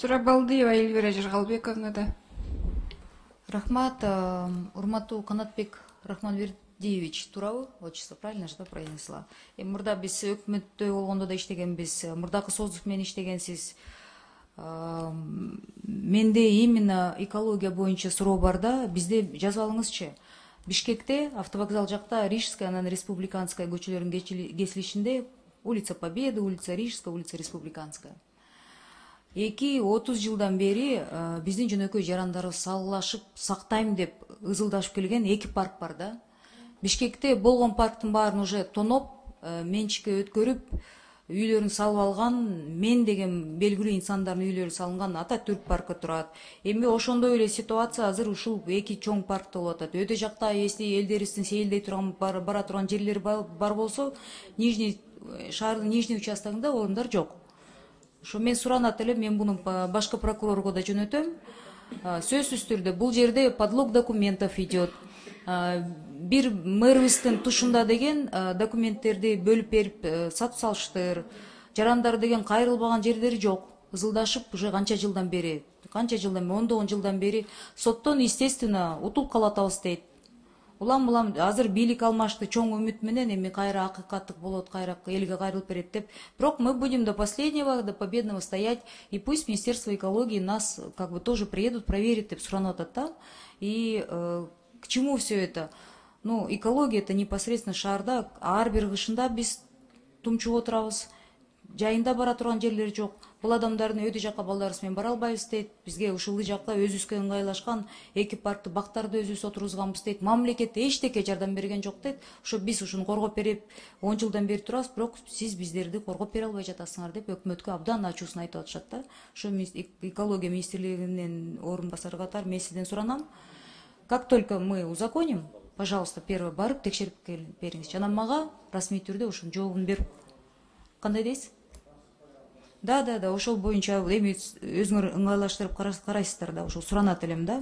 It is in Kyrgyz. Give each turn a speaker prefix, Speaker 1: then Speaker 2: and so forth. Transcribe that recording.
Speaker 1: Сурабалдиева Эльвира Жыргалбековна да.
Speaker 2: Рахмат, урматтуу Канатбек Рахманбердиевич, туурабы? Отчество правильно же, да, произнесла? Мурда биз өкмөттө болгондо да иштегенбиз, мурдакы соцдук менен иштегенсиз. Менде именно экология боюнча суроо бар да, бизде жазып алыңызчы. Бишкекте автовокзал жакта Рижская, анан Республиканская көчөлөрүнүн кесилишинде улица Победы, улица Рижская, улица Республиканская. 2-30 жылдан бери биздин жөнөкөй жарандарыбыз салгылашып сактайм деп ызылдашып келген 2 парк бар да. Бишкекте болгон парктын баарын уже тоноп, менчикке өткөрүп, үйлөрүн салып алган, мен деген белгилүү инсандардын үйлөрү салынган Ататүрк паркы турат. Эми ошондой эле ситуация азыр ушул 2 чоң паркта болуп атат. Өтө жакта если элдерибиздин сейилдей турган бара турган жерлери бар болсо, Нижний шаардын Нижний участогунда орундар жок. Ошо мен суранат элем, мен буну башкы прокурорго да жөнөтөм. Сөзсүз түрдө бул жерде подлог документов идет. Бир мэрибиздин тушунда деген документтерди бөлүп берип сатып салыштыр. Жарандар деген кайрылбаган жерлери жок. Ызылдашып уже канча жылдан бери, ондогон жылдан бери соттон естественно утуп калатабыз дейт. Улам азыр бийлик алмашты чоң үмүт менен, эми кайра акыйкаттык болот, кайра элге кайрылып берет деп. Бирок мы будем до последнего, до победного стоять, и пусть Министерство экологии нас как бы тоже приедут, проверят деп суранып атат да. И к чему все это? Ну, экология это непосредственно шаарда, ар бир кышында биз тумчуп отурабыз. Жайында бара турган жерлери жок. Бул адамдардын өйдө жакка балдарыбыз менен бара албайбыз дейт. Бизге ушул жакта өзүбүзгө ыңгайлашкан 2 паркты бактарды өзүбүз отургузганбыз дейт. Мамлекет эчтеке жардам берген жок дейт. Ошо биз ушуну коргоп берип 10 жылдан бери турабыз, бирок сиз биздерди коргоп бере албай жатасыңар деп өкмөткө абдан ачуусун айтып атышат да. Ошо экология министрлигинин орун басары катары мен сизден суранам. Как только мы узаконим, пожалуйста, первый барып текшерип бериңизчи. Анан мага расмий түрдө ушунун жообун берип, кандай дейсиз? Да, ошол боюнча эми өзүңөр ыңгайлаштырып карайсыздар да, ошол суранат элем да.